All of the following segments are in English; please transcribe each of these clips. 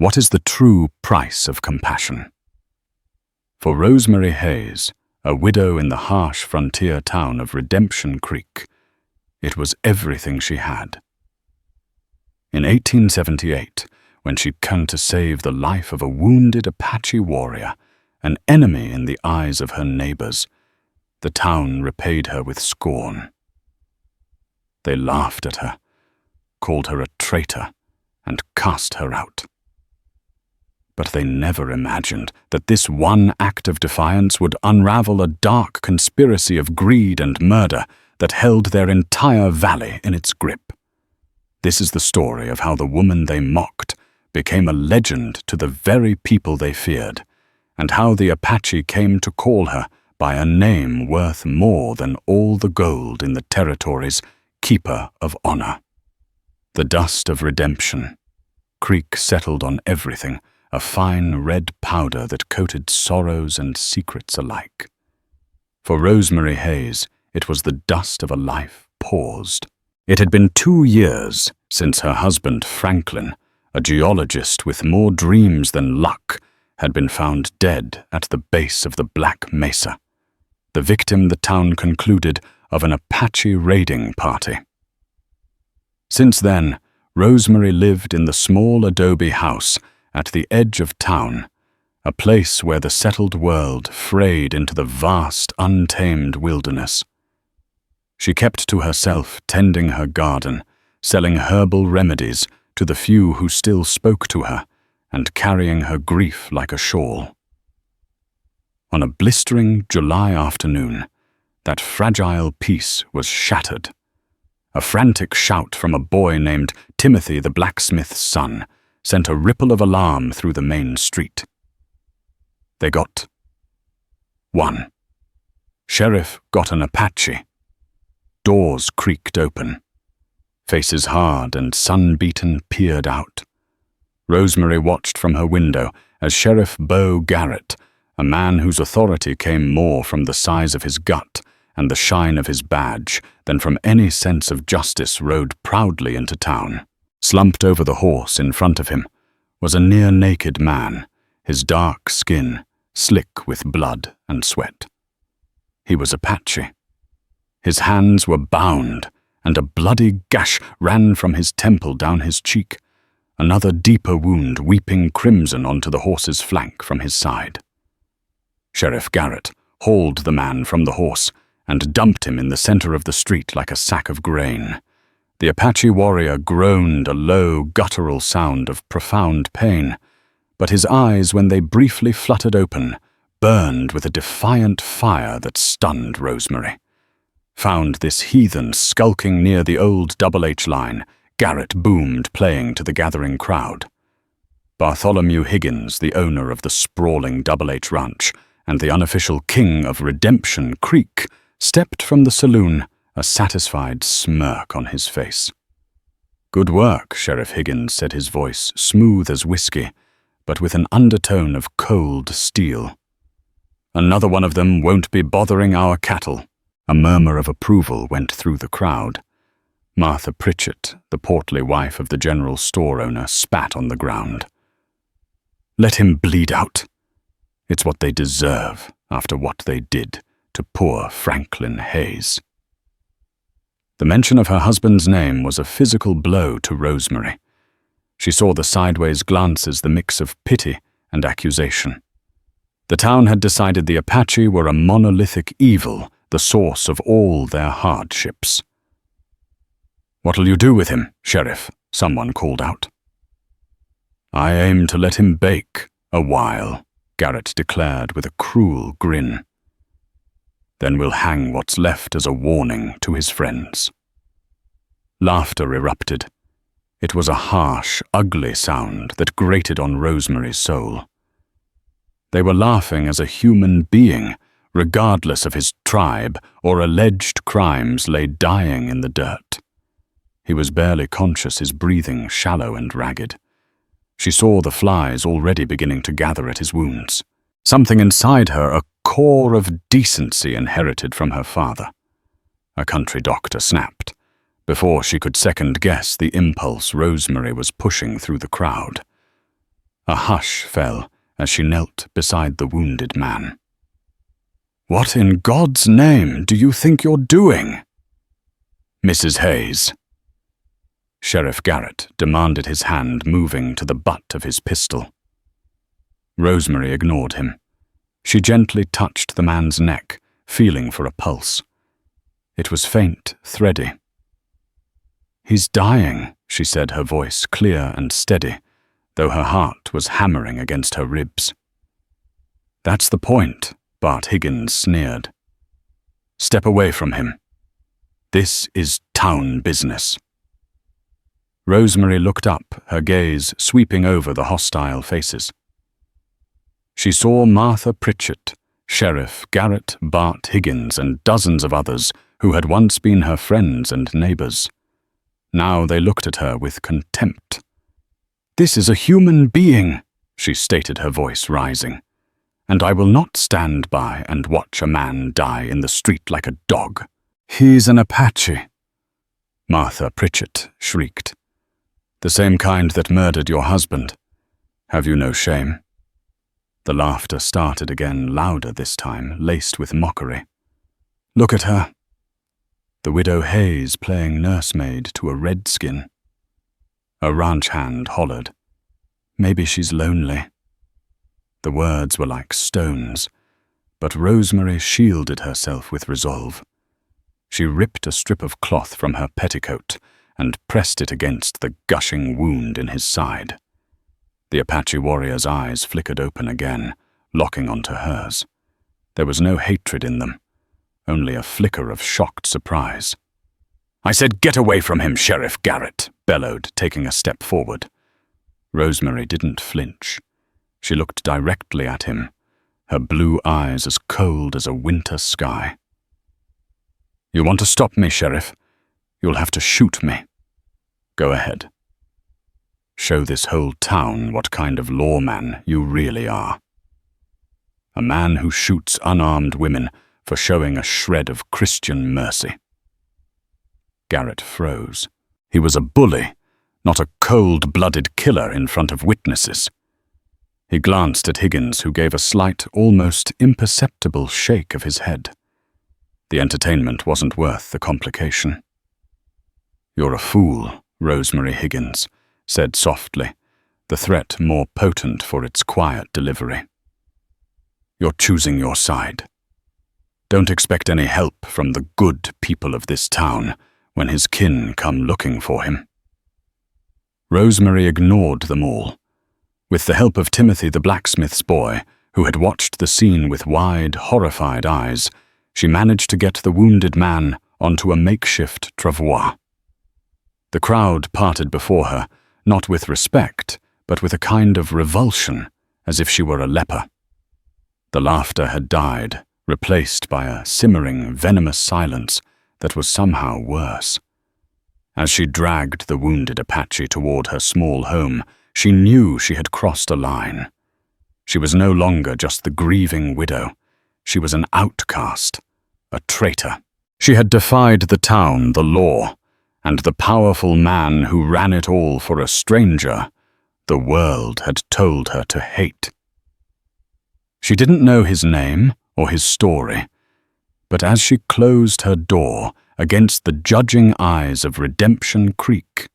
What is the true price of compassion? For Rosemary Hayes, a widow in the harsh frontier town of Redemption Creek, it was everything she had. In 1878, when she'd come to save the life of a wounded Apache warrior, an enemy in the eyes of her neighbors, the town repaid her with scorn. They laughed at her, called her a traitor, and cast her out. But they never imagined that this one act of defiance would unravel a dark conspiracy of greed and murder that held their entire valley in its grip. This is the story of how the woman they mocked became a legend to the very people they feared, and how the Apache came to call her by a name worth more than all the gold in the territory's keeper of honor. The dust of redemption. Creek settled on everything, a fine red powder that coated sorrows and secrets alike. For Rosemary Hayes, it was the dust of a life paused. It had been 2 years since her husband Franklin, a geologist with more dreams than luck, had been found dead at the base of the Black Mesa, the victim, the town concluded, of an Apache raiding party. Since then, Rosemary lived in the small adobe house at the edge of town, a place where the settled world frayed into the vast, untamed wilderness. She kept to herself, tending her garden, selling herbal remedies to the few who still spoke to her, and carrying her grief like a shawl. On a blistering July afternoon, that fragile peace was shattered. A frantic shout from a boy named Timothy, the blacksmith's son, sent a ripple of alarm through the main street. They got 1. Sheriff got an Apache. Doors creaked open. Faces hard and sun-beaten peered out. Rosemary watched from her window as Sheriff Bo Garrett, a man whose authority came more from the size of his gut and the shine of his badge than from any sense of justice, rode proudly into town. Slumped over the horse in front of him was a near-naked man, his dark skin slick with blood and sweat. He was Apache. His hands were bound, and a bloody gash ran from his temple down his cheek, another deeper wound weeping crimson onto the horse's flank from his side. Sheriff Garrett hauled the man from the horse and dumped him in the center of the street like a sack of grain. The Apache warrior groaned a low, guttural sound of profound pain, but his eyes, when they briefly fluttered open, burned with a defiant fire that stunned Rosemary. Found this heathen skulking near the old Double H line, Garrett boomed, playing to the gathering crowd. Bartholomew Higgins, the owner of the sprawling Double H ranch and the unofficial king of Redemption Creek, stepped from the saloon, a satisfied smirk on his face. "Good work," Sheriff Higgins said, his voice smooth as whiskey, but with an undertone of cold steel. "Another one of them won't be bothering our cattle." A murmur of approval went through the crowd. Martha Pritchett, the portly wife of the general store owner, spat on the ground. "Let him bleed out. It's what they deserve after what they did to poor Franklin Hayes." The mention of her husband's name was a physical blow to Rosemary. She saw the sideways glances, the mix of pity and accusation. The town had decided the Apache were a monolithic evil, the source of all their hardships. "What'll you do with him, Sheriff?" someone called out. "I aim to let him bake a while," Garrett declared with a cruel grin. "Then we'll hang what's left as a warning to his friends." Laughter erupted. It was a harsh, ugly sound that grated on Rosemary's soul. They were laughing as a human being, regardless of his tribe or alleged crimes, lay dying in the dirt. He was barely conscious, his breathing shallow and ragged. She saw the flies already beginning to gather at his wounds. Something inside her, a core of decency inherited from her father. A country doctor snapped, before she could second-guess the impulse Rosemary was pushing through the crowd. hush fell as she knelt beside the wounded man. "What in God's name do you think you're doing?" "Mrs. Hayes." Sheriff Garrett demanded his hand moving to the butt of his pistol. Rosemary ignored him. She gently touched the man's neck, feeling for a pulse. It was faint, thready. "He's dying," she said, her voice clear and steady, though her heart was hammering against her ribs. "That's the point," Bart Higgins sneered. "Step away from him. This is town business." Rosemary looked up, her gaze sweeping over the hostile faces. She saw Martha Pritchett, Sheriff Garrett, Bart Higgins, and dozens of others who had once been her friends and neighbors. Now they looked at her with contempt. "This is a human being," she stated, her voice rising, "and I will not stand by and watch a man die in the street like a dog." "He's an Apache," Martha Pritchett shrieked. "The same kind that murdered your husband. Have you no shame?" The laughter started again, louder this time, laced with mockery. "Look at her. The widow Hayes playing nursemaid to a redskin." A ranch hand hollered. "Maybe she's lonely." The words were like stones, but Rosemary shielded herself with resolve. She ripped a strip of cloth from her petticoat and pressed it against the gushing wound in his side. The Apache warrior's eyes flickered open again, locking onto hers. There was no hatred in them, only a flicker of shocked surprise. "I said get away from him, Sheriff Garrett," bellowed, taking a step forward. Rosemary didn't flinch. She looked directly at him, her blue eyes as cold as a winter sky. "You want to stop me, Sheriff? You'll have to shoot me. Go ahead. Show this whole town what kind of lawman you really are. A man who shoots unarmed women for showing a shred of Christian mercy." Garrett froze. He was a bully, not a cold-blooded killer in front of witnesses. He glanced at Higgins, who gave a slight, almost imperceptible shake of his head. The entertainment wasn't worth the complication. "You're a fool, Rosemary Higgins," said softly, the threat more potent for its quiet delivery. "You're choosing your side. Don't expect any help from the good people of this town when his kin come looking for him." Rosemary ignored them all. With the help of Timothy the blacksmith's boy, who had watched the scene with wide, horrified eyes, she managed to get the wounded man onto a makeshift travois. The crowd parted before her, not with respect, but with a kind of revulsion, as if she were a leper. The laughter had died, replaced by a simmering, venomous silence that was somehow worse. As she dragged the wounded Apache toward her small home, she knew she had crossed a line. She was no longer just the grieving widow. She was an outcast, a traitor. She had defied the town, the law, and the powerful man who ran it all for a stranger the world had told her to hate. She didn't know his name or his story, but as she closed her door against the judging eyes of Redemption Creek,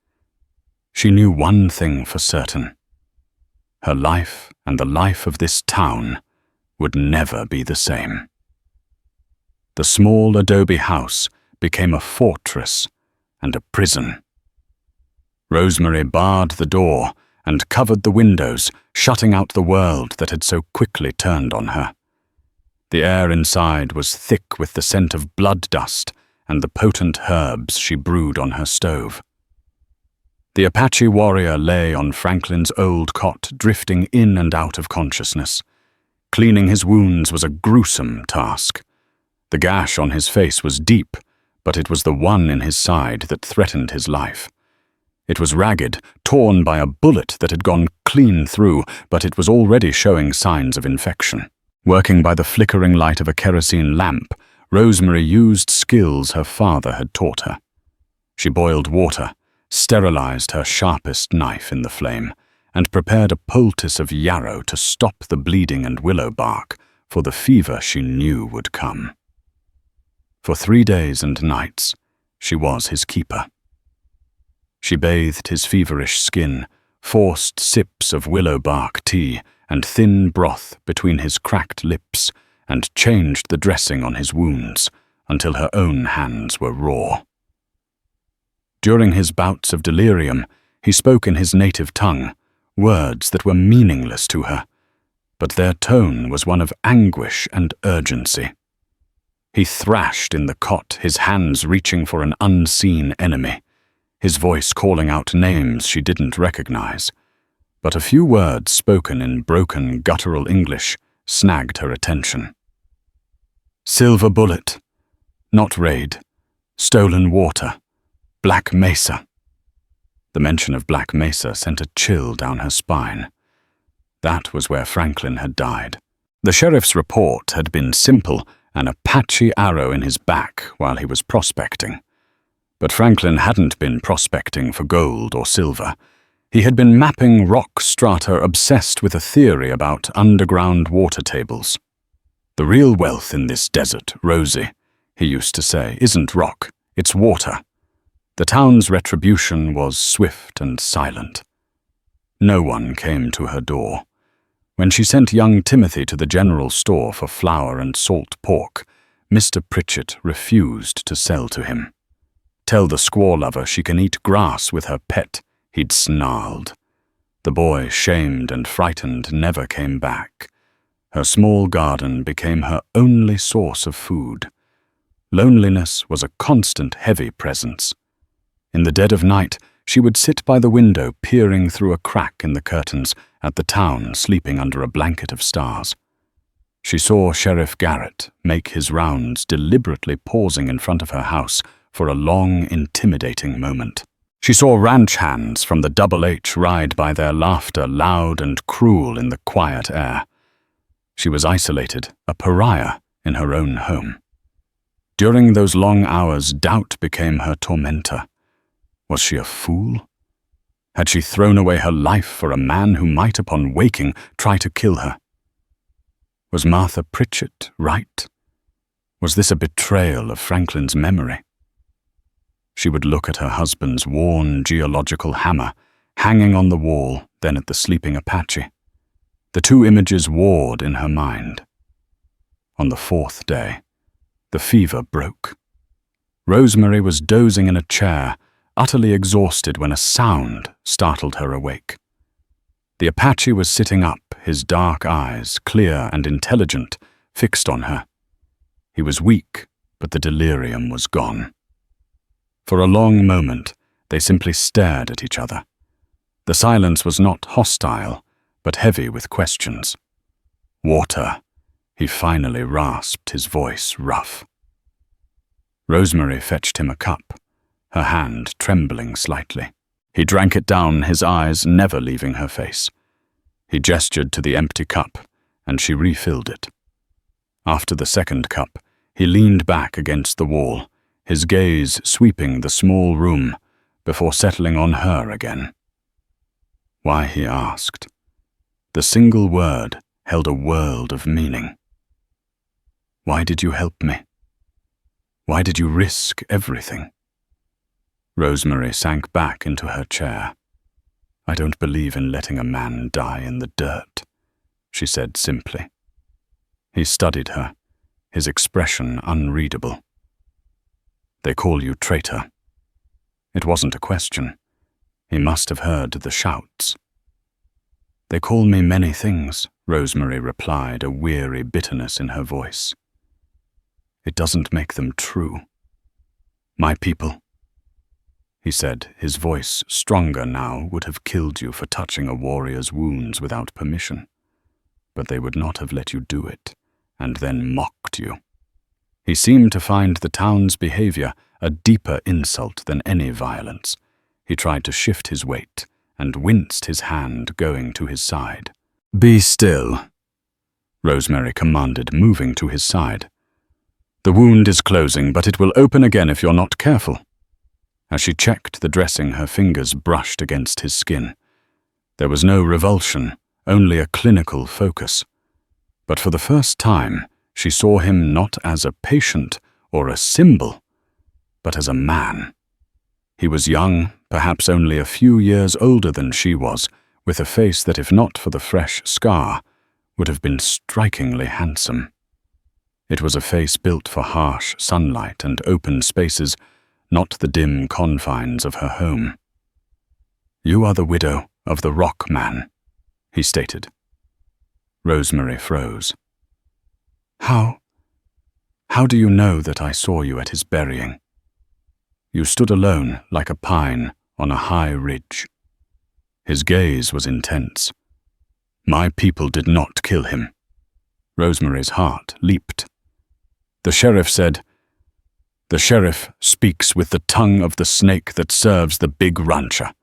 she knew one thing for certain. Her life and the life of this town would never be the same. The small adobe house became a fortress and a prison. Rosemary barred the door and covered the windows, shutting out the world that had so quickly turned on her. The air inside was thick with the scent of blood dust and the potent herbs she brewed on her stove. The Apache warrior lay on Franklin's old cot, drifting in and out of consciousness. Cleaning his wounds was a gruesome task. The gash on his face was deep, but it was the one in his side that threatened his life. It was ragged, torn by a bullet that had gone clean through, but it was already showing signs of infection. Working by the flickering light of a kerosene lamp, Rosemary used skills her father had taught her. She boiled water, sterilized her sharpest knife in the flame, and prepared a poultice of yarrow to stop the bleeding and willow bark for the fever she knew would come. For 3 days and nights, she was his keeper. She bathed his feverish skin, forced sips of willow bark tea and thin broth between his cracked lips, and changed the dressing on his wounds until her own hands were raw. During his bouts of delirium, he spoke in his native tongue, words that were meaningless to her, but their tone was one of anguish and urgency. He thrashed in the cot, his hands reaching for an unseen enemy, his voice calling out names she didn't recognize. But a few words spoken in broken, guttural English snagged her attention. Silver bullet, not raid, stolen water, Black Mesa. The mention of Black Mesa sent a chill down her spine. That was where Franklin had died. The sheriff's report had been simple, an Apache arrow in his back while he was prospecting. But Franklin hadn't been prospecting for gold or silver. He had been mapping rock strata, obsessed with a theory about underground water tables. The real wealth in this desert, Rosie, he used to say, isn't rock, it's water. The town's retribution was swift and silent. No one came to her door. When she sent young Timothy to the general store for flour and salt pork, Mr. Pritchett refused to sell to him. Tell the squaw lover she can eat grass with her pet, he'd snarled. The boy, shamed and frightened, never came back. Her small garden became her only source of food. Loneliness was a constant, heavy presence. In the dead of night, she would sit by the window, peering through a crack in the curtains at the town sleeping under a blanket of stars. She saw Sheriff Garrett make his rounds, deliberately pausing in front of her house for a long, intimidating moment. She saw ranch hands from the Double H ride by, their laughter loud and cruel in the quiet air. She was isolated, a pariah in her own home. During those long hours, doubt became her tormentor. Was she a fool? Had she thrown away her life for a man who might, upon waking, try to kill her? Was Martha Pritchett right? Was this a betrayal of Franklin's memory? She would look at her husband's worn geological hammer hanging on the wall, then at the sleeping Apache. The two images warred in her mind. On the 4th day, the fever broke. Rosemary was dozing in a chair, utterly exhausted, when a sound startled her awake. The Apache was sitting up, his dark eyes, clear and intelligent, fixed on her. He was weak, but the delirium was gone. For a long moment, they simply stared at each other. The silence was not hostile, but heavy with questions. Water, he finally rasped, his voice rough. Rosemary fetched him a cup, her hand trembling slightly. He drank it down, his eyes never leaving her face. He gestured to the empty cup, and she refilled it. After the second cup, he leaned back against the wall, his gaze sweeping the small room before settling on her again. Why, he asked. The single word held a world of meaning. Why did you help me? Why did you risk everything? Rosemary sank back into her chair. I don't believe in letting a man die in the dirt, she said simply. He studied her, his expression unreadable. They call you traitor. It wasn't a question. He must have heard the shouts. They call me many things, Rosemary replied, a weary bitterness in her voice. It doesn't make them true. My people, he said, his voice, stronger now, would have killed you for touching a warrior's wounds without permission. But they would not have let you do it, and then mocked you. He seemed to find the town's behavior a deeper insult than any violence. He tried to shift his weight and winced, his hand going to his side. Be still, Rosemary commanded, moving to his side. The wound is closing, but it will open again if you're not careful. As she checked the dressing, her fingers brushed against his skin. There was no revulsion, only a clinical focus. But for the first time, she saw him not as a patient or a symbol, but as a man. He was young, perhaps only a few years older than she was, with a face that, if not for the fresh scar, would have been strikingly handsome. It was a face built for harsh sunlight and open spaces, not the dim confines of her home. "You are the widow of the rock man," he stated. Rosemary froze. How do you know that I saw you at his burying?" "You stood alone like a pine on a high ridge." His gaze was intense. "My people did not kill him." Rosemary's heart leaped. The sheriff said, "The sheriff speaks with the tongue of the snake that serves the big rancher."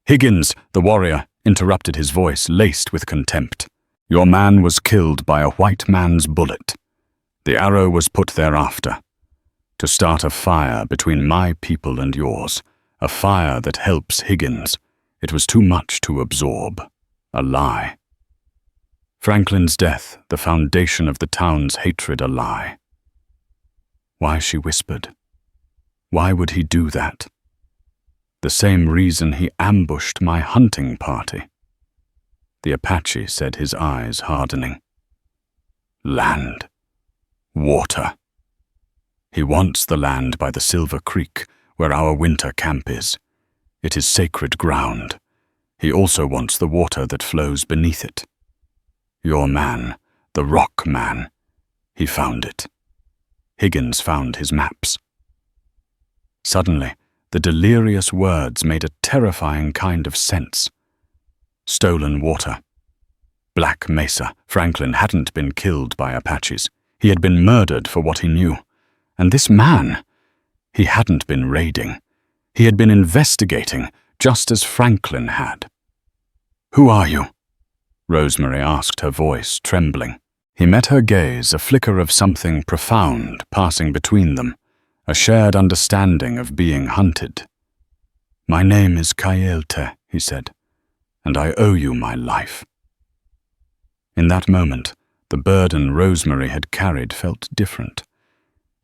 Higgins, the warrior, interrupted, his voice laced with contempt. "Your man was killed by a white man's bullet. The arrow was put thereafter, to start a fire between my people and yours, a fire that helps Higgins. It was too much to absorb. A lie. Franklin's death, the foundation of the town's hatred, a lie." Why, she whispered. Why would he do that? The same reason he ambushed my hunting party. The Apache said, his eyes hardening. Land. Water. He wants the land by the Silver Creek, where our winter camp is. It is sacred ground. He also wants the water that flows beneath it. Your man, the rock man, he found it. Higgins found his maps. Suddenly, the delirious words made a terrifying kind of sense. Stolen water. Black Mesa. Franklin hadn't been killed by Apaches. He had been murdered for what he knew. And this man, he hadn't been raiding. He had been investigating, just as Franklin had. "Who are you?" Rosemary asked, her voice trembling. He met her gaze, a flicker of something profound passing between them, a shared understanding of being hunted. "My name is Kaelte," he said, "and I owe you my life." In that moment, the burden Rosemary had carried felt different.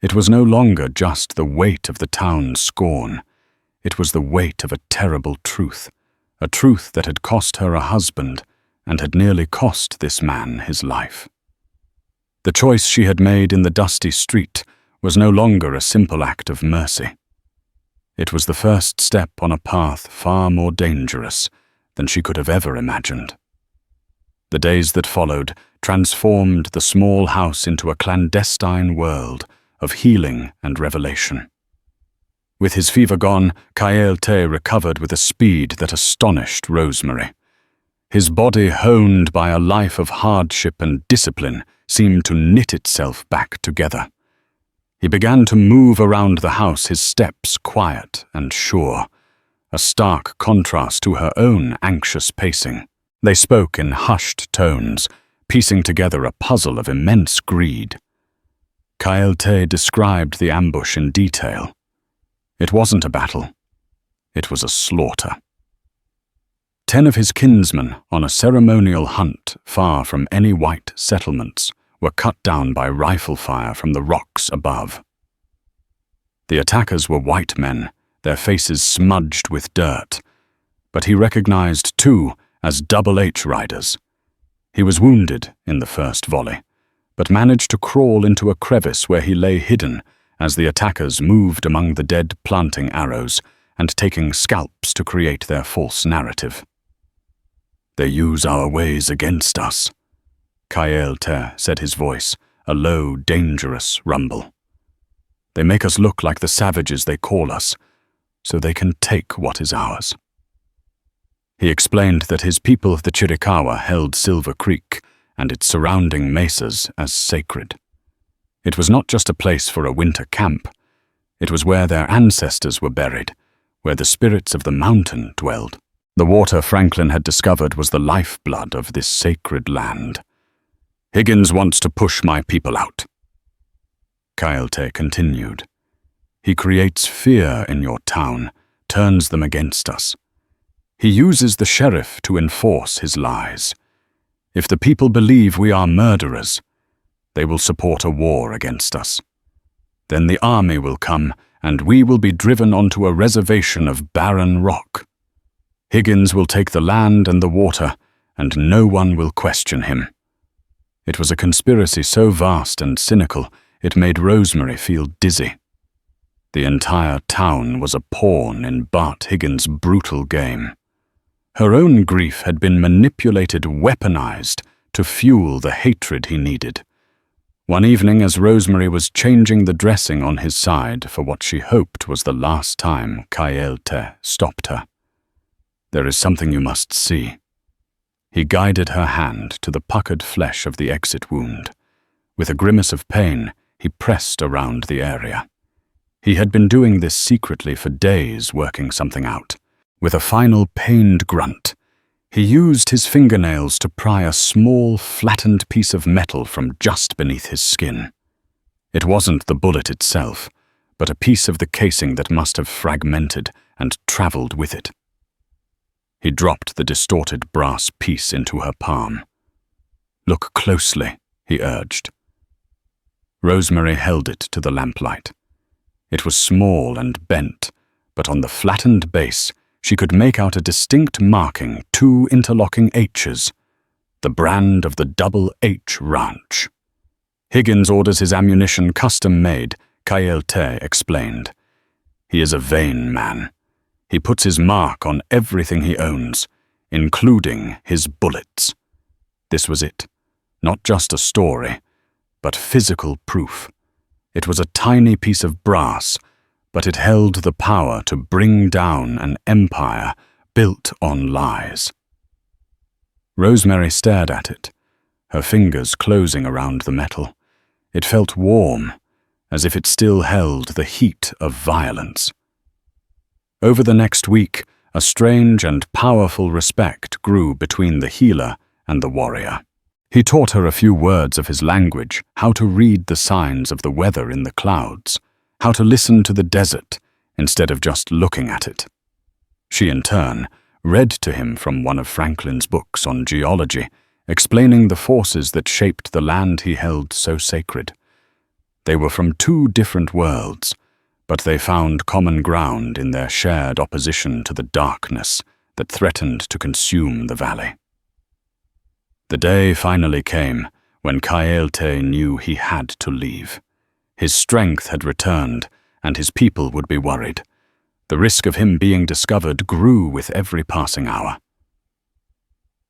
It was no longer just the weight of the town's scorn. It was the weight of a terrible truth, a truth that had cost her a husband and had nearly cost this man his life. The choice she had made in the dusty street was no longer a simple act of mercy. It was the first step on a path far more dangerous than she could have ever imagined. The days that followed transformed the small house into a clandestine world of healing and revelation. With his fever gone, Kaelte recovered with a speed that astonished Rosemary. His body, honed by a life of hardship and discipline, seemed to knit itself back together. He began to move around the house, his steps quiet and sure, a stark contrast to her own anxious pacing. They spoke in hushed tones, piecing together a puzzle of immense greed. Kaelte described the ambush in detail. It wasn't a battle. It was a slaughter. 10 of his kinsmen, on a ceremonial hunt far from any white settlements, were cut down by rifle fire from the rocks above. The attackers were white men, their faces smudged with dirt, but he recognized 2 as Double H riders. He was wounded in the first volley, but managed to crawl into a crevice where he lay hidden as the attackers moved among the dead planting arrows and taking scalps to create their false narrative. "They use our ways against us," Kaelte said, his voice, a low, dangerous rumble. "They make us look like the savages they call us, so they can take what is ours." He explained that his people of the Chiricahua held Silver Creek and its surrounding mesas as sacred. It was not just a place for a winter camp. It was where their ancestors were buried, where the spirits of the mountain dwelled. The water Franklin had discovered was the lifeblood of this sacred land. "Higgins wants to push my people out," Kaelte continued. "He creates fear in your town, turns them against us. He uses the sheriff to enforce his lies. If the people believe we are murderers, they will support a war against us. Then the army will come, and we will be driven onto a reservation of barren rock. Higgins will take the land and the water, and no one will question him. It was a conspiracy so vast and cynical, it made Rosemary feel dizzy. The entire town was a pawn in Bart Higgins' brutal game. Her own grief had been manipulated, weaponized, to fuel the hatred he needed. One evening, as Rosemary was changing the dressing on his side for what she hoped was the last time, Cruelty stopped her. "There is something you must see." He guided her hand to the puckered flesh of the exit wound. With a grimace of pain, he pressed around the area. He had been doing this secretly for days, working something out. With a final pained grunt, he used his fingernails to pry a small, flattened piece of metal from just beneath his skin. It wasn't the bullet itself, but a piece of the casing that must have fragmented and traveled with it. He dropped the distorted brass piece into her palm. "Look closely," he urged. Rosemary held it to the lamplight. It was small and bent, but on the flattened base, she could make out a distinct marking, 2 interlocking H's, the brand of the Double H Ranch. "Higgins orders his ammunition custom-made," Cruelty explained. "He is a vain man. He puts his mark on everything he owns, including his bullets." This was it. Not just a story, but physical proof. It was a tiny piece of brass, but it held the power to bring down an empire built on lies. Rosemary stared at it, her fingers closing around the metal. It felt warm, as if it still held the heat of violence. Over the next week, a strange and powerful respect grew between the healer and the warrior. He taught her a few words of his language, how to read the signs of the weather in the clouds, how to listen to the desert instead of just looking at it. She, in turn, read to him from one of Franklin's books on geology, explaining the forces that shaped the land he held so sacred. They were from 2 different worlds, but they found common ground in their shared opposition to the darkness that threatened to consume the valley. The day finally came when Cruelty knew he had to leave. His strength had returned, and his people would be worried. The risk of him being discovered grew with every passing hour.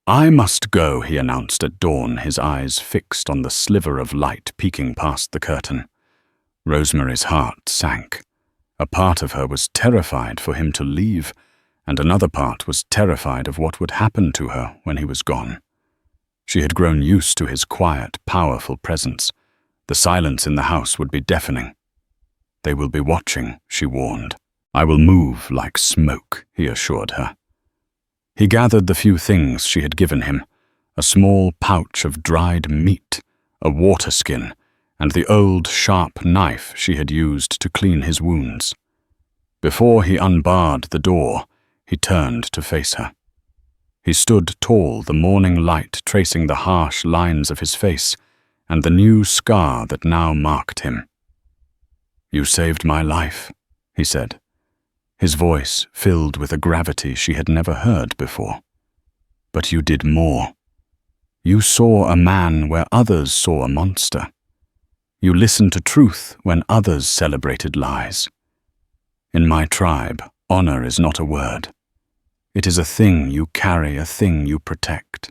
"I must go," he announced at dawn, his eyes fixed on the sliver of light peeking past the curtain. Rosemary's heart sank. A part of her was terrified for him to leave, and another part was terrified of what would happen to her when he was gone. She had grown used to his quiet, powerful presence. The silence in the house would be deafening. "They will be watching," she warned. "I will move like smoke," he assured her. He gathered the few things she had given him, a small pouch of dried meat, a water skin, and the old, sharp knife she had used to clean his wounds. Before he unbarred the door, he turned to face her. He stood tall, the morning light tracing the harsh lines of his face and the new scar that now marked him. "You saved my life," he said, his voice filled with a gravity she had never heard before. "But you did more. You saw a man where others saw a monster. You listened to truth when others celebrated lies. In my tribe, honor is not a word. It is a thing you carry, a thing you protect.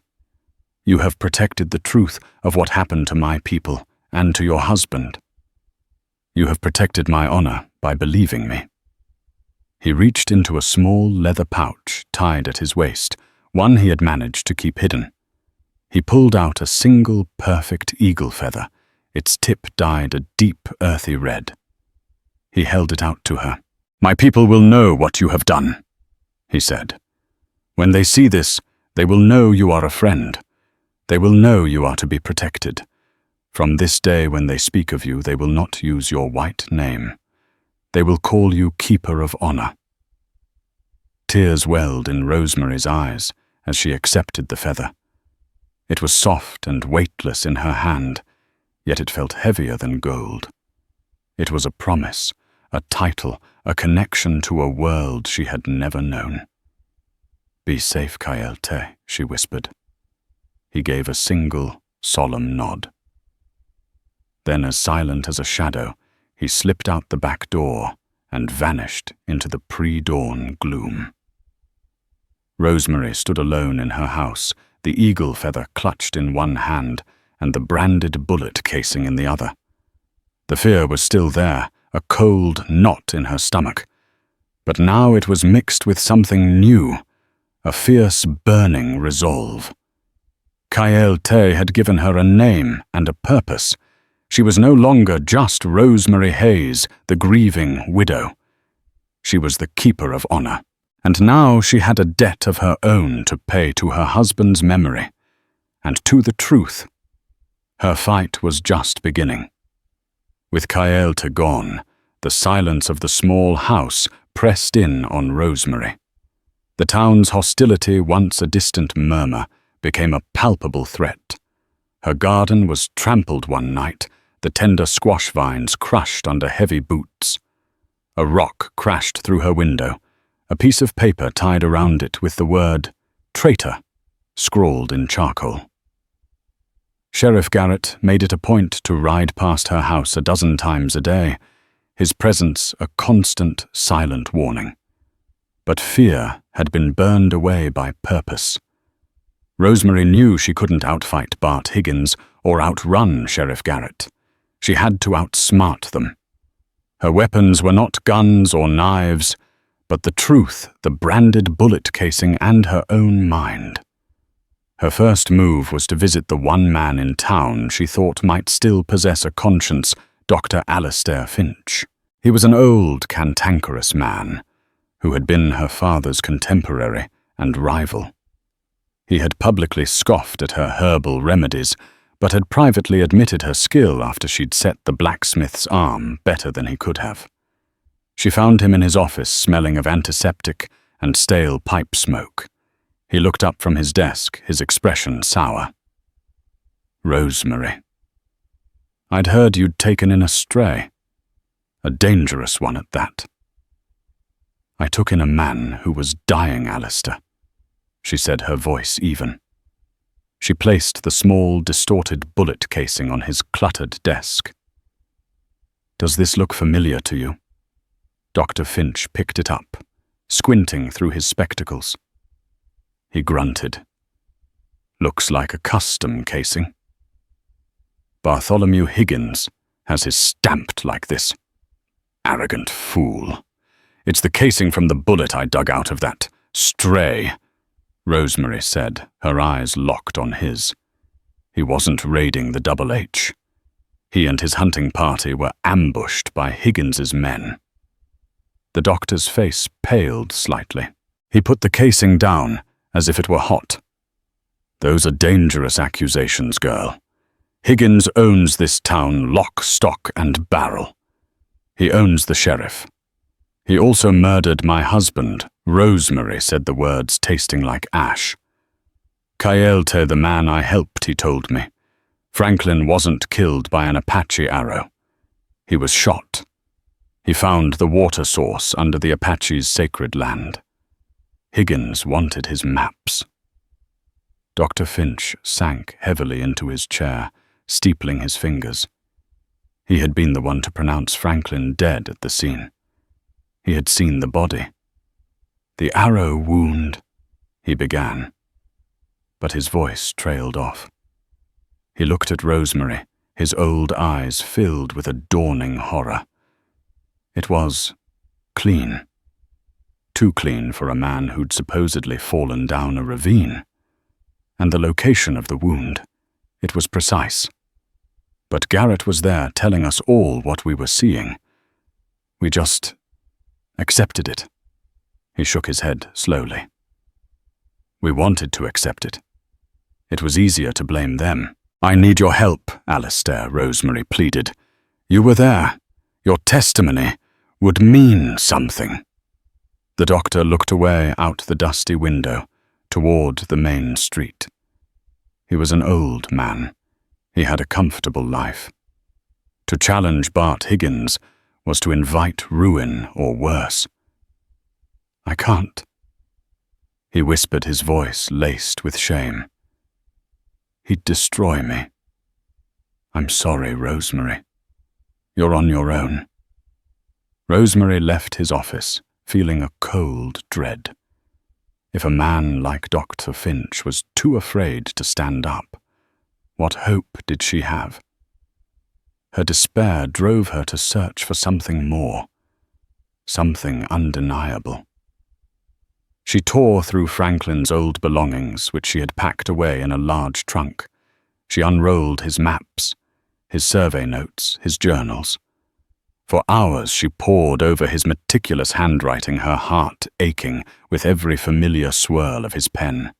You have protected the truth of what happened to my people and to your husband. You have protected my honor by believing me." He reached into a small leather pouch tied at his waist, one he had managed to keep hidden. He pulled out a single perfect eagle feather, its tip dyed a deep earthy red. He held it out to her. "My people will know what you have done," he said. "When they see this, they will know you are a friend. They will know you are to be protected. From this day when they speak of you, they will not use your white name. They will call you Keeper of Honor." Tears welled in Rosemary's eyes as she accepted the feather. It was soft and weightless in her hand, yet it felt heavier than gold. It was a promise, a title, a connection to a world she had never known. "Be safe, Caelte," she whispered. He gave a single, solemn nod. Then, as silent as a shadow, he slipped out the back door and vanished into the pre-dawn gloom. Rosemary stood alone in her house, the eagle feather clutched in one hand and the branded bullet casing in the other. The fear was still there, a cold knot in her stomach. But now it was mixed with something new, a fierce, burning resolve. Caelte had given her a name and a purpose. She was no longer just Rosemary Hayes, the grieving widow. She was the keeper of honor, and now she had a debt of her own to pay to her husband's memory, and to the truth. Her fight was just beginning. With Caelte gone, the silence of the small house pressed in on Rosemary. The town's hostility, once a distant murmur, became a palpable threat. Her garden was trampled one night, the tender squash vines crushed under heavy boots. A rock crashed through her window, a piece of paper tied around it with the word "traitor" scrawled in charcoal. Sheriff Garrett made it a point to ride past her house a dozen times a day, his presence a constant, silent warning. But fear had been burned away by purpose. Rosemary knew she couldn't outfight Bart Higgins or outrun Sheriff Garrett. She had to outsmart them. Her weapons were not guns or knives, but the truth, the branded bullet casing, and her own mind. Her first move was to visit the one man in town she thought might still possess a conscience, Dr. Alistair Finch. He was an old, cantankerous man who had been her father's contemporary and rival. He had publicly scoffed at her herbal remedies, but had privately admitted her skill after she'd set the blacksmith's arm better than he could have. She found him in his office smelling of antiseptic and stale pipe smoke. He looked up from his desk, his expression sour. "Rosemary, I'd heard you'd taken in a stray. A dangerous one at that." "I took in a man who was dying, Alistair," she said, her voice even. She placed the small, distorted bullet casing on his cluttered desk. "Does this look familiar to you?" Dr. Finch picked it up, squinting through his spectacles. He grunted. "Looks like a custom casing. Bartholomew Higgins has his stamped like this. Arrogant fool. It's the casing from the bullet I dug out of that stray," Rosemary said, her eyes locked on his. He wasn't raiding the Double H. He and his hunting party were ambushed by Higgins's men. The doctor's face paled slightly. He put the casing down as if it were hot. "Those are dangerous accusations, girl. Higgins owns this town lock, stock, and barrel. He owns the sheriff. He also murdered my husband," Rosemary said, the words tasting like ash. "Caelte, the man I helped, he told me. Franklin wasn't killed by an Apache arrow. He was shot. He found the water source under the Apache's sacred land. Higgins wanted his maps." Dr. Finch sank heavily into his chair, steepling his fingers. He had been the one to pronounce Franklin dead at the scene. He had seen the body. "The arrow wound," he began, but his voice trailed off. He looked at Rosemary, his old eyes filled with a dawning horror. It was clean. Too clean for a man who'd supposedly fallen down a ravine. And the location of the wound, it was precise. But Garrett was there telling us all what we were seeing. We just accepted it. He shook his head slowly. We wanted to accept it. It was easier to blame them. "I need your help, Alistair," Rosemary pleaded. "You were there. Your testimony would mean something." The doctor looked away out the dusty window, toward the main street. He was an old man. He had a comfortable life. To challenge Bart Higgins was to invite ruin or worse. "I can't," he whispered, his voice laced with shame. "He'd destroy me. I'm sorry, Rosemary. You're on your own." Rosemary left his office, feeling a cold dread. If a man like Dr. Finch was too afraid to stand up, what hope did she have? Her despair drove her to search for something more, something undeniable. She tore through Franklin's old belongings, which she had packed away in a large trunk. She unrolled his maps, his survey notes, his journals. For hours she pored over his meticulous handwriting, her heart aching with every familiar swirl of his pen.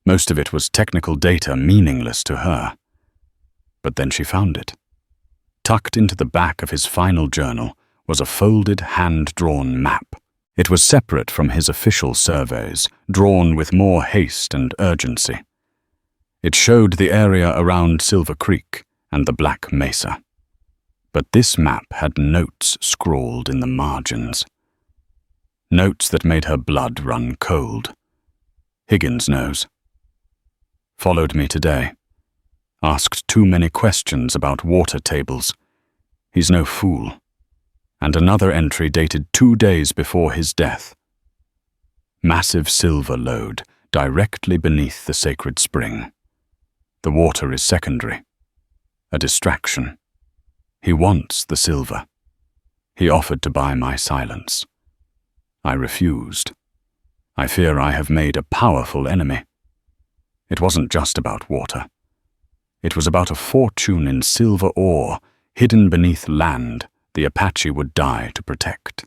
Most of it was technical data meaningless to her. But then she found it. Tucked into the back of his final journal was a folded, hand-drawn map. It was separate from his official surveys, drawn with more haste and urgency. It showed the area around Silver Creek and the Black Mesa. But this map had notes scrawled in the margins. Notes that made her blood run cold. Higgins knows. Followed me today. Asked too many questions about water tables. He's no fool. And another entry dated 2 days before his death. Massive silver lode directly beneath the sacred spring. The water is secondary. A distraction. He wants the silver. He offered to buy my silence. I refused. I fear I have made a powerful enemy. It wasn't just about water. It was about a fortune in silver ore hidden beneath land the Apache would die to protect.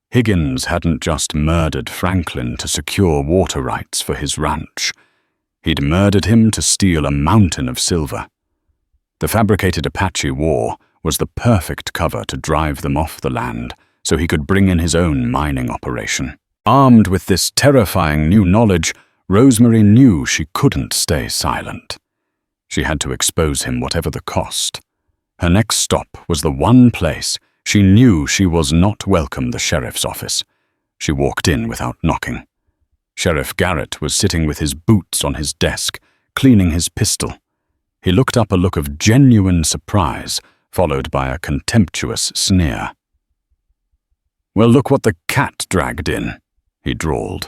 Higgins hadn't just murdered Franklin to secure water rights for his ranch. He'd murdered him to steal a mountain of silver. The fabricated Apache war was the perfect cover to drive them off the land so he could bring in his own mining operation. Armed with this terrifying new knowledge, Rosemary knew she couldn't stay silent. She had to expose him whatever the cost. Her next stop was the one place she knew she was not welcome, the sheriff's office. She walked in without knocking. Sheriff Garrett was sitting with his boots on his desk, cleaning his pistol. He looked up, a look of genuine surprise, followed by a contemptuous sneer. "Well, look what the cat dragged in," he drawled.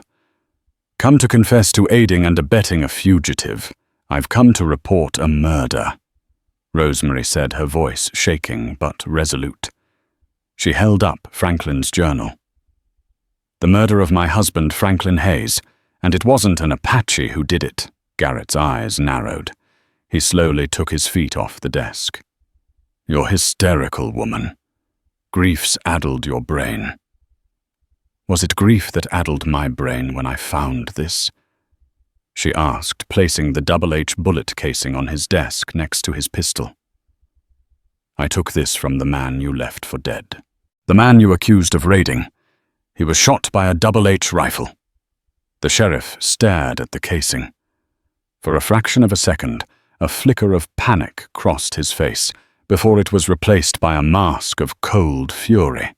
"Come to confess to aiding and abetting a fugitive. I've come to report a murder," Rosemary said, her voice shaking but resolute. She held up Franklin's journal. "The murder of my husband, Franklin Hayes, and it wasn't an Apache who did it." Garrett's eyes narrowed. He slowly took his feet off the desk. "You're hysterical, woman. Grief's addled your brain." "Was it grief that addled my brain when I found this?" she asked, placing the H bullet casing on his desk next to his pistol. "I took this from the man you left for dead. The man you accused of raiding. He was shot by a H rifle." The sheriff stared at the casing. For a fraction of a second, a flicker of panic crossed his face before it was replaced by a mask of cold fury.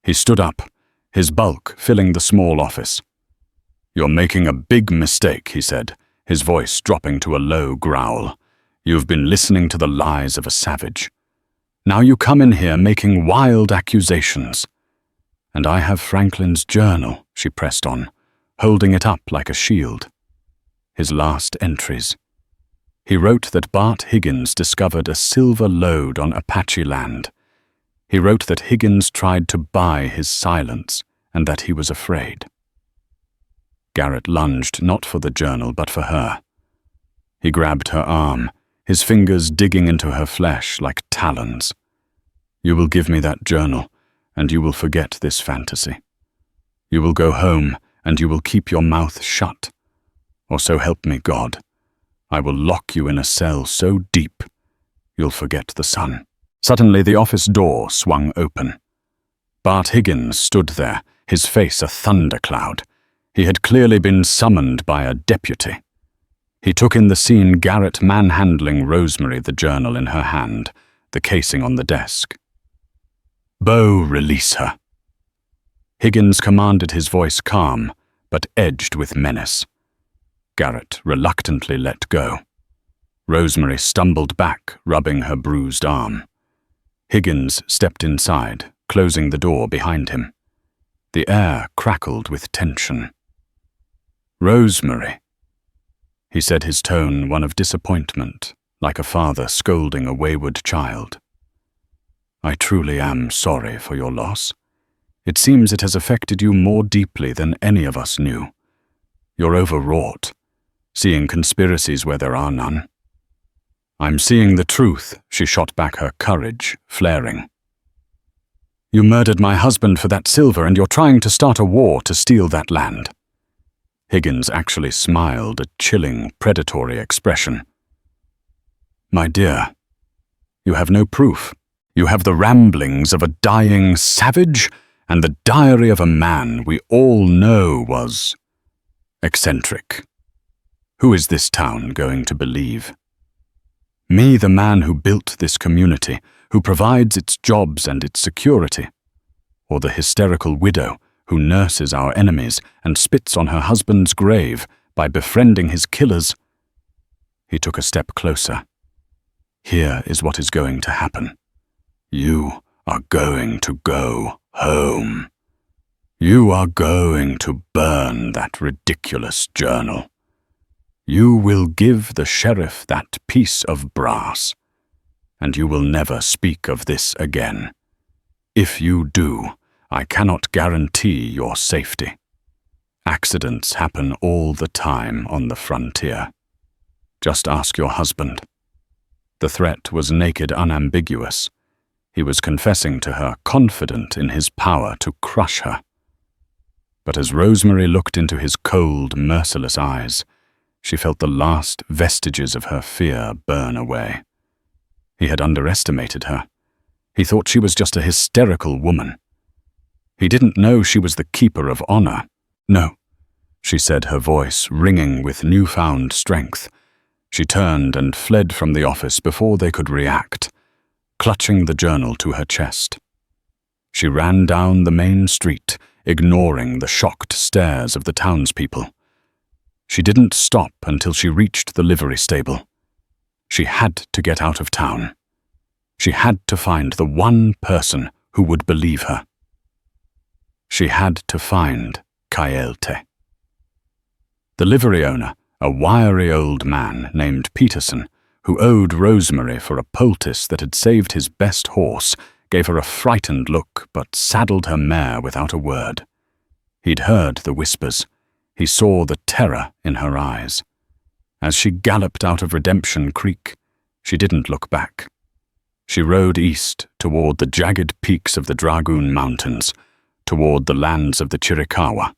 He stood up, his bulk filling the small office. "You're making a big mistake," he said, his voice dropping to a low growl. "You've been listening to the lies of a savage. Now you come in here making wild accusations." "And I have Franklin's journal," she pressed on, holding it up like a shield. His last entries. He wrote that Bart Higgins discovered a silver lode on Apache land. He wrote that Higgins tried to buy his silence and that he was afraid. Garrett lunged, not for the journal, but for her. He grabbed her arm, his fingers digging into her flesh like talons. "You will give me that journal, and you will forget this fantasy. You will go home, and you will keep your mouth shut. Or so help me God. I will lock you in a cell so deep, you'll forget the sun." Suddenly the office door swung open. Bart Higgins stood there, his face a thundercloud. He had clearly been summoned by a deputy. He took in the scene Garrett manhandling Rosemary, the journal in her hand, the casing on the desk. "Bo, release her." Higgins commanded, his voice calm, but edged with menace. Garrett reluctantly let go. Rosemary stumbled back, rubbing her bruised arm. Higgins stepped inside, closing the door behind him. The air crackled with tension. "Rosemary," he said, his tone one of disappointment, like a father scolding a wayward child. "I truly am sorry for your loss. It seems it has affected you more deeply than any of us knew. You're overwrought, seeing conspiracies where there are none." "I'm seeing the truth," she shot back, her courage flaring. "You murdered my husband for that silver, and you're trying to start a war to steal that land." Higgins actually smiled, a chilling, predatory expression. "My dear, you have no proof. You have the ramblings of a dying savage and the diary of a man we all know was eccentric. Who is this town going to believe? Me, the man who built this community, who provides its jobs and its security? Or the hysterical widow who nurses our enemies and spits on her husband's grave by befriending his killers? He took a step closer. Here is what is going to happen. You are going to go home. You are going to burn that ridiculous journal. You will give the sheriff that piece of brass, and you will never speak of this again. If you do, I cannot guarantee your safety. Accidents happen all the time on the frontier. Just ask your husband." The threat was naked, unambiguous. He was confessing to her, confident in his power to crush her. But as Rosemary looked into his cold, merciless eyes, she felt the last vestiges of her fear burn away. He had underestimated her. He thought she was just a hysterical woman. He didn't know she was the keeper of honor. "No," she said, her voice ringing with newfound strength. She turned and fled from the office before they could react, clutching the journal to her chest. She ran down the main street, ignoring the shocked stares of the townspeople. She didn't stop until she reached the livery stable. She had to get out of town. She had to find the one person who would believe her. She had to find Coyote. The livery owner, a wiry old man named Peterson, who owed Rosemary for a poultice that had saved his best horse, gave her a frightened look but saddled her mare without a word. He'd heard the whispers. He saw the terror in her eyes. As she galloped out of Redemption Creek, she didn't look back. She rode east toward the jagged peaks of the Dragoon Mountains, toward the lands of the Chiricahua.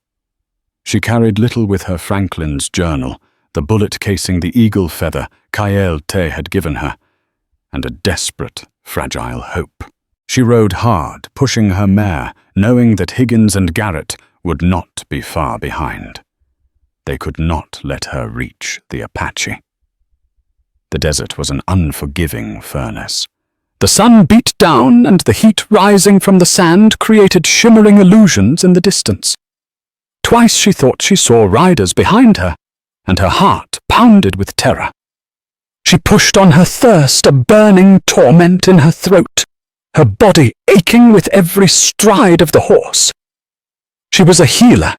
She carried little with her: Franklin's journal, the bullet casing the eagle feather Coyote had given her, and a desperate, fragile hope. She rode hard, pushing her mare, knowing that Higgins and Garrett would not be far behind. They could not let her reach the Apache. The desert was an unforgiving furnace. The sun beat down, and the heat rising from the sand created shimmering illusions in the distance. Twice she thought she saw riders behind her, and her heart pounded with terror. She pushed on her thirst, a burning torment in her throat, her body aching with every stride of the horse. She was a healer,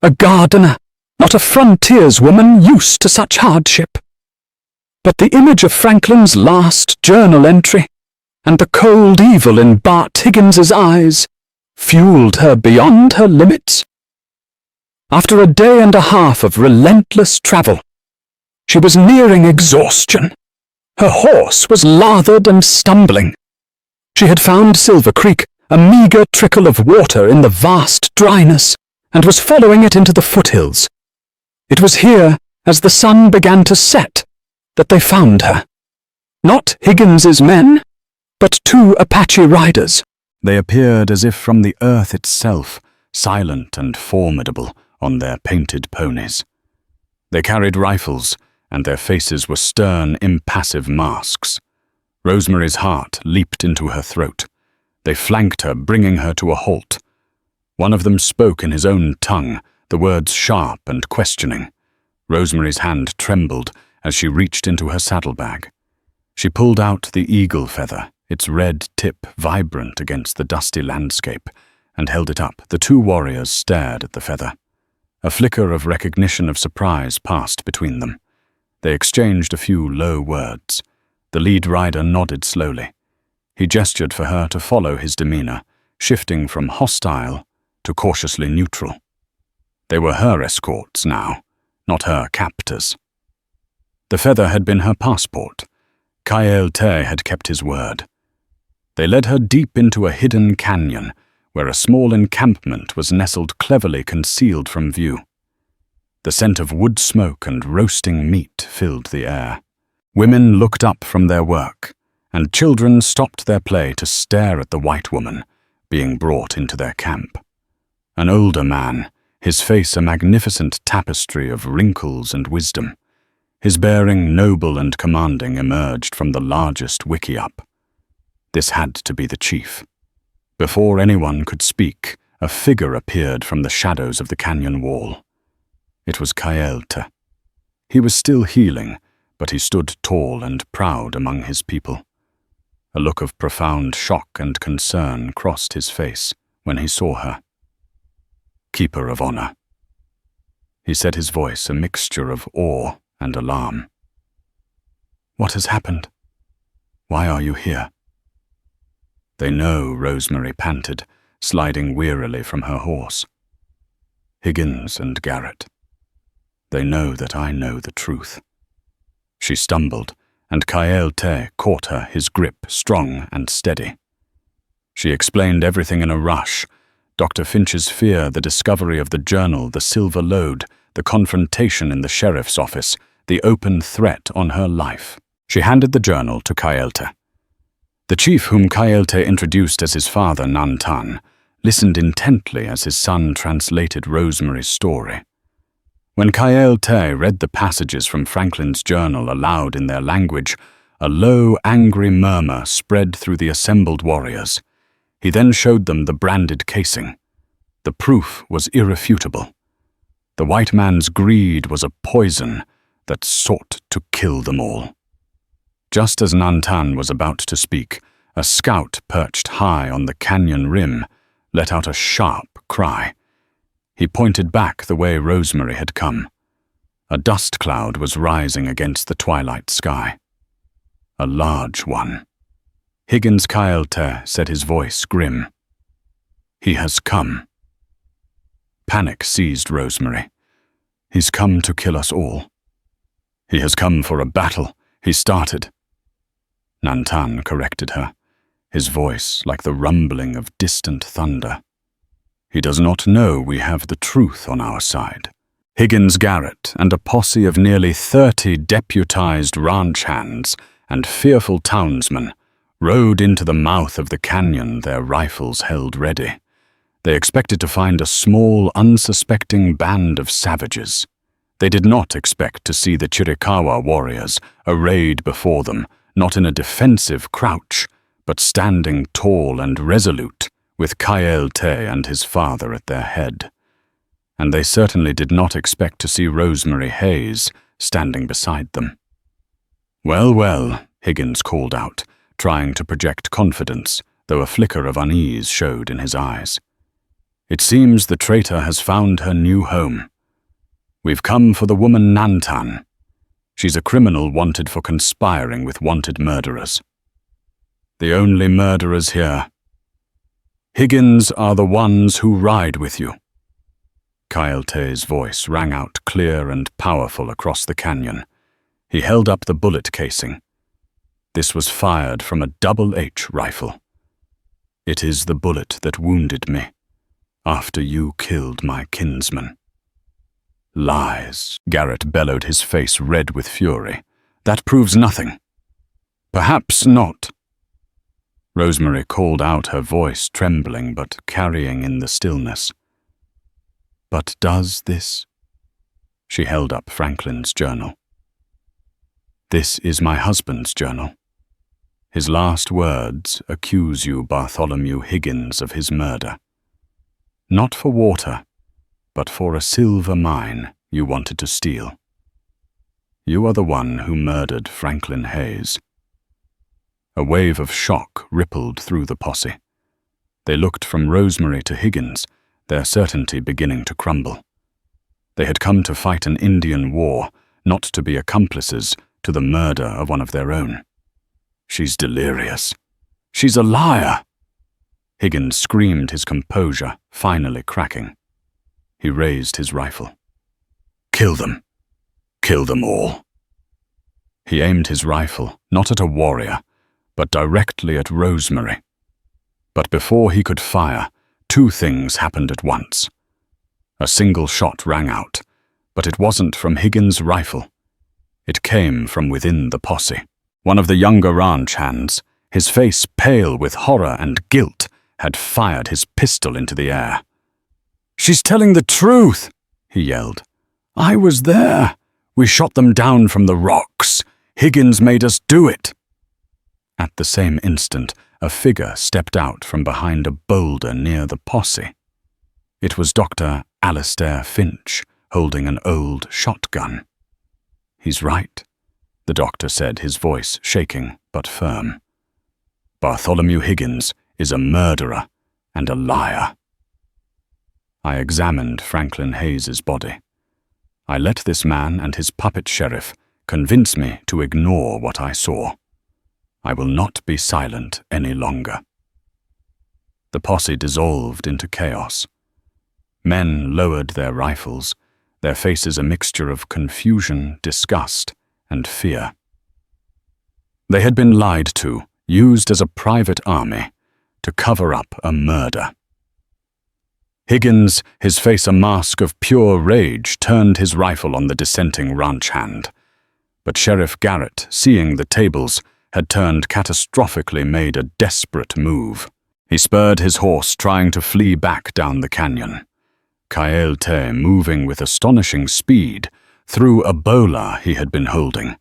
a gardener, not a frontierswoman used to such hardship. But the image of Franklin's last journal entry, and the cold evil in Bart Higgins's eyes, fueled her beyond her limits. After a day and a half of relentless travel, she was nearing exhaustion. Her horse was lathered and stumbling. She had found Silver Creek, a meager trickle of water in the vast dryness, and was following it into the foothills. It was here, as the sun began to set, that they found her. Not Higgins's men, but two Apache riders. They appeared as if from the earth itself, silent and formidable on their painted ponies. They carried rifles, and their faces were stern, impassive masks. Rosemary's heart leaped into her throat. They flanked her, bringing her to a halt. One of them spoke in his own tongue, the words sharp and questioning. Rosemary's hand trembled as she reached into her saddlebag. She pulled out the eagle feather, its red tip vibrant against the dusty landscape, and held it up. The two warriors stared at the feather. A flicker of recognition of surprise passed between them. They exchanged a few low words. The lead rider nodded slowly. He gestured for her to follow his demeanor, shifting from hostile to cautiously neutral. They were her escorts now, not her captors. The feather had been her passport. Kael-Te had kept his word. They led her deep into a hidden canyon, where a small encampment was nestled cleverly concealed from view. The scent of wood smoke and roasting meat filled the air. Women looked up from their work, and children stopped their play to stare at the white woman being brought into their camp. An older man, his face a magnificent tapestry of wrinkles and wisdom. His bearing noble and commanding emerged from the largest wickiup. This had to be the chief. Before anyone could speak, a figure appeared from the shadows of the canyon wall. It was Kael-Te. He was still healing, but he stood tall and proud among his people. A look of profound shock and concern crossed his face when he saw her. "Keeper of honor," he said, his voice a mixture of awe and alarm. "What has happened? Why are you here?" "They know," Rosemary panted, sliding wearily from her horse. "Higgins and Garrett. They know that I know the truth." She stumbled, and Kael-Te caught her, his grip strong and steady. She explained everything in a rush. Dr. Finch's fear, the discovery of the journal, the silver load, the confrontation in the sheriff's office, the open threat on her life. She handed the journal to Kael-Te. The chief, whom Kael-Te introduced as his father, Nantan, listened intently as his son translated Rosemary's story. When Kael-Te read the passages from Franklin's journal aloud in their language, a low, angry murmur spread through the assembled warriors. He then showed them the branded casing. The proof was irrefutable. The white man's greed was a poison that sought to kill them all. Just as Nantan was about to speak, a scout perched high on the canyon rim let out a sharp cry. He pointed back the way Rosemary had come. A dust cloud was rising against the twilight sky. A large one. Higgins Kael-Te said, his voice grim. "He has come." Panic seized Rosemary. "He's come to kill us all." "He has come for a battle. He started." Nantan corrected her, his voice like the rumbling of distant thunder. "He does not know we have the truth on our side." Higgins Garrett and a posse of nearly 30 deputized ranch hands and fearful townsmen rode into the mouth of the canyon, their rifles held ready. They expected to find a small, unsuspecting band of savages. They did not expect to see the Chiricahua warriors arrayed before them, not in a defensive crouch, but standing tall and resolute, with Kael-Te and his father at their head. And they certainly did not expect to see Rosemary Hayes standing beside them. "Well, well," Higgins called out, trying to project confidence, though a flicker of unease showed in his eyes. "It seems the traitor has found her new home. We've come for the woman Nantan. She's a criminal wanted for conspiring with wanted murderers. The only murderers here. Higgins are the ones who ride with you." Kael-Te's voice rang out clear and powerful across the canyon. He held up the bullet casing. This was fired from a double-H rifle. "It is the bullet that wounded me, after you killed my kinsman." "Lies," Garrett bellowed, his face red with fury. "That proves nothing." "Perhaps not." Rosemary called out, her voice trembling but carrying in the stillness. But does this? She held up Franklin's journal. This is my husband's journal. His last words accuse you, Bartholomew Higgins, of his murder. Not for water, but for a silver mine you wanted to steal. You are the one who murdered Franklin Hayes. A wave of shock rippled through the posse. They looked from Rosemary to Higgins, their certainty beginning to crumble. They had come to fight an Indian war, not to be accomplices to the murder of one of their own. She's delirious. She's a liar! Higgins screamed, his composure finally cracking. He raised his rifle. Kill them. Kill them all. He aimed his rifle not at a warrior, but directly at Rosemary. But before he could fire, two things happened at once. A single shot rang out, but it wasn't from Higgins' rifle. It came from within the posse. One of the younger ranch hands, his face pale with horror and guilt, had fired his pistol into the air. "She's telling the truth!" he yelled. "I was there. We shot them down from the rocks. Higgins made us do it." At the same instant, a figure stepped out from behind a boulder near the posse. It was Dr. Alistair Finch, holding an old shotgun. "He's right," the doctor said, his voice shaking but firm. "Bartholomew Higgins is a murderer and a liar." I examined Franklin Hayes's body. I let this man and his puppet sheriff convince me to ignore what I saw. I will not be silent any longer. The posse dissolved into chaos. Men lowered their rifles, their faces a mixture of confusion, disgust, and fear. They had been lied to, used as a private army, to cover up a murder. Higgins, his face a mask of pure rage, turned his rifle on the dissenting ranch hand. But Sheriff Garrett, seeing the tables, had turned catastrophically, made a desperate move. He spurred his horse, trying to flee back down the canyon. Coyote, moving with astonishing speed, threw a bola he had been holding.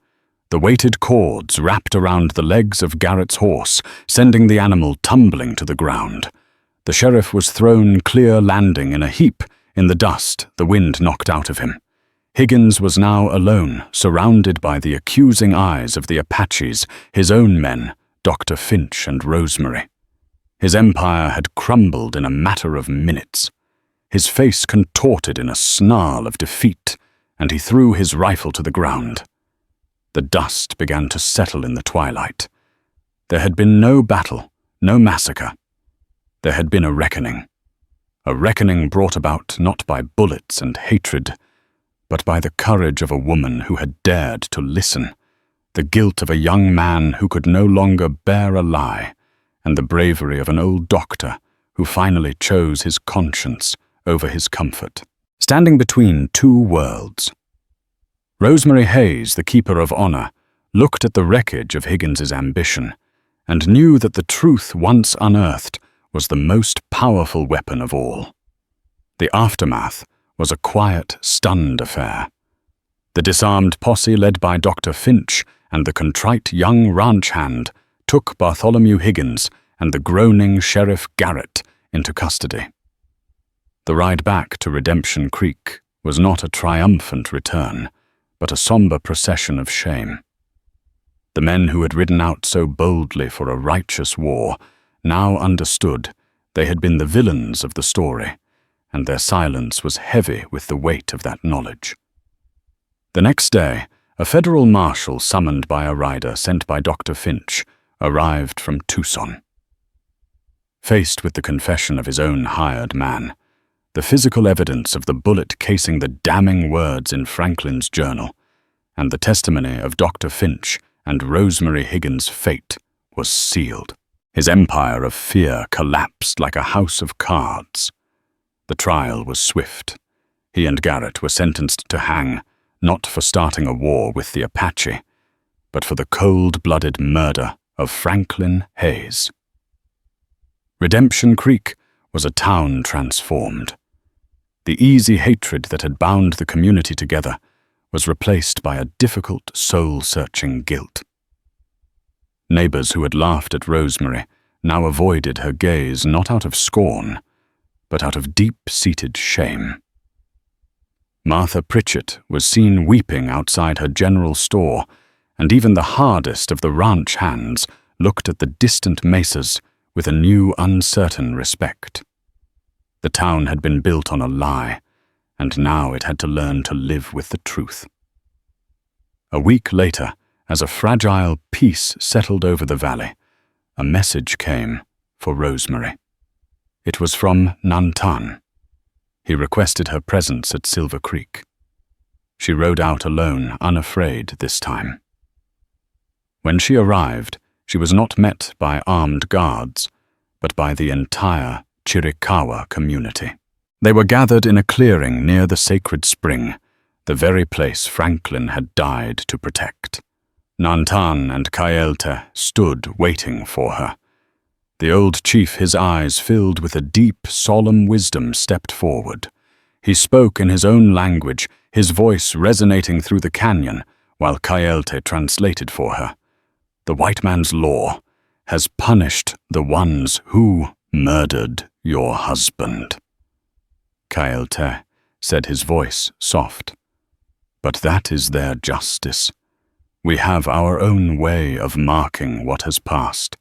The weighted cords wrapped around the legs of Garrett's horse, sending the animal tumbling to the ground. The sheriff was thrown clear landing in a heap in the dust the wind knocked out of him. Higgins was now alone, surrounded by the accusing eyes of the Apaches, his own men, Dr. Finch and Rosemary. His empire had crumbled in a matter of minutes. His face contorted in a snarl of defeat, and he threw his rifle to the ground. The dust began to settle in the twilight. There had been no battle, no massacre. There had been a reckoning brought about not by bullets and hatred, but by the courage of a woman who had dared to listen, the guilt of a young man who could no longer bear a lie, and the bravery of an old doctor who finally chose his conscience over his comfort. Standing between two worlds, Rosemary Hayes, the keeper of honor, looked at the wreckage of Higgins's ambition and knew that the truth once unearthed was the most powerful weapon of all. The aftermath was a quiet, stunned affair. The disarmed posse led by Dr. Finch and the contrite young ranch hand took Bartholomew Higgins and the groaning Sheriff Garrett into custody. The ride back to Redemption Creek was not a triumphant return, but a somber procession of shame. The men who had ridden out so boldly for a righteous war now understood they had been the villains of the story, and their silence was heavy with the weight of that knowledge. The next day, a federal marshal summoned by a rider sent by Dr. Finch arrived from Tucson. Faced with the confession of his own hired man, the physical evidence of the bullet casing the damning words in Franklin's journal, and the testimony of Dr. Finch and Rosemary Higgins' fate was sealed. His empire of fear collapsed like a house of cards. The trial was swift. He and Garrett were sentenced to hang, not for starting a war with the Apache, but for the cold-blooded murder of Franklin Hayes. Redemption Creek was a town transformed. The easy hatred that had bound the community together was replaced by a difficult, soul-searching guilt. Neighbors who had laughed at Rosemary now avoided her gaze not out of scorn, but out of deep-seated shame. Martha Pritchett was seen weeping outside her general store, and even the hardest of the ranch hands looked at the distant mesas with a new, uncertain respect. The town had been built on a lie, and now it had to learn to live with the truth. A week later, as a fragile peace settled over the valley, a message came for Rosemary. It was from Nantan. He requested her presence at Silver Creek. She rode out alone, unafraid this time. When she arrived, she was not met by armed guards, but by the entire Chiricahua community. They were gathered in a clearing near the sacred spring, the very place Franklin had died to protect. Nantan and Cayelte stood waiting for her. The old chief, his eyes filled with a deep, solemn wisdom, stepped forward. He spoke in his own language, his voice resonating through the canyon, while Cayelte translated for her. The white man's law has punished the ones who murdered your husband. Cayelte said, his voice soft. But that is their justice. We have our own way of marking what has passed.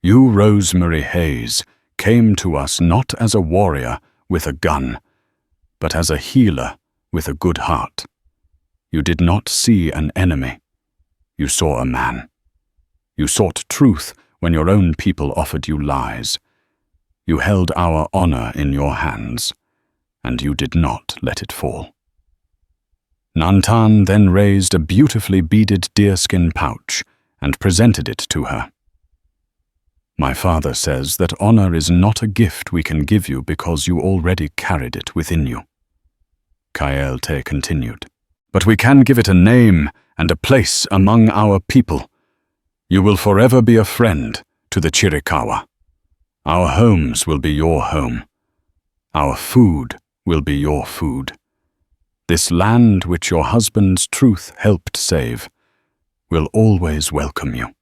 You, Rosemary Hayes, came to us not as a warrior with a gun, but as a healer with a good heart. You did not see an enemy. You saw a man. You sought truth when your own people offered you lies. You held our honor in your hands, and you did not let it fall. Nantan then raised a beautifully beaded deerskin pouch and presented it to her. My father says that honor is not a gift we can give you because you already carried it within you. Cayelte continued. But we can give it a name and a place among our people. You will forever be a friend to the Chiricahua. Our homes will be your home. Our food will be your food. This land which your husband's truth helped save will always welcome you.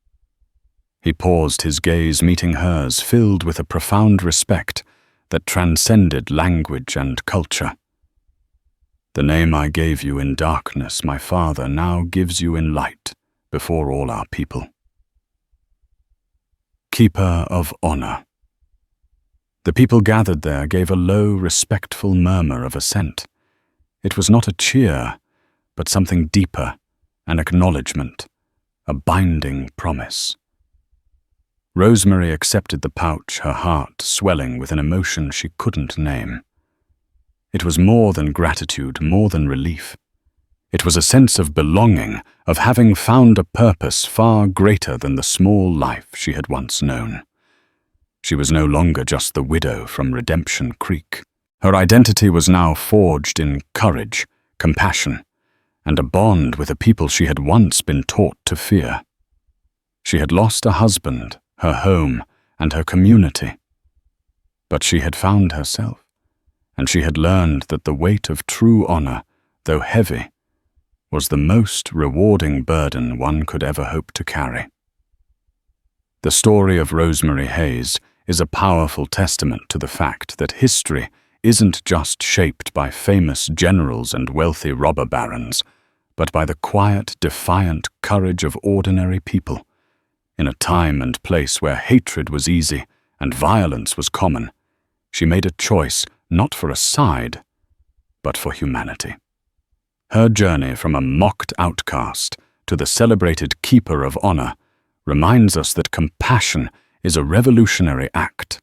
He paused, his gaze meeting hers, filled with a profound respect that transcended language and culture. The name I gave you in darkness, my father now gives you in light before all our people. Keeper of honor. The people gathered there gave a low, respectful murmur of assent. It was not a cheer, but something deeper, an acknowledgement, a binding promise. Rosemary accepted the pouch, her heart swelling with an emotion she couldn't name. It was more than gratitude, more than relief. It was a sense of belonging, of having found a purpose far greater than the small life she had once known. She was no longer just the widow from Redemption Creek. Her identity was now forged in courage, compassion, and a bond with a people she had once been taught to fear. She had lost a husband, her home, and her community. But she had found herself, and she had learned that the weight of true honor, though heavy, was the most rewarding burden one could ever hope to carry. The story of Rosemary Hayes is a powerful testament to the fact that history isn't just shaped by famous generals and wealthy robber barons, but by the quiet, defiant courage of ordinary people. In a time and place where hatred was easy and violence was common, she made a choice not for a side, but for humanity. Her journey from a mocked outcast to the celebrated keeper of honor reminds us that compassion is a revolutionary act,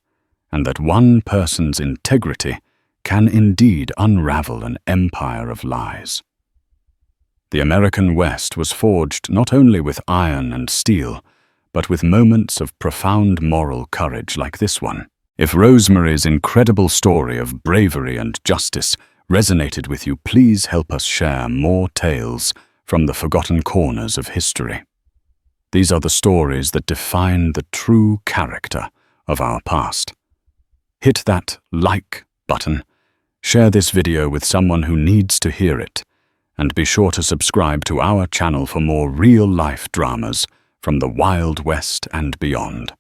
and that one person's integrity can indeed unravel an empire of lies. The American West was forged not only with iron and steel, but with moments of profound moral courage like this one. If Rosemary's incredible story of bravery and justice resonated with you, please help us share more tales from the forgotten corners of history. These are the stories that define the true character of our past. Hit that like button Share this video with someone who needs to hear it, and be sure to subscribe to our channel for more real-life dramas from the Wild West and beyond.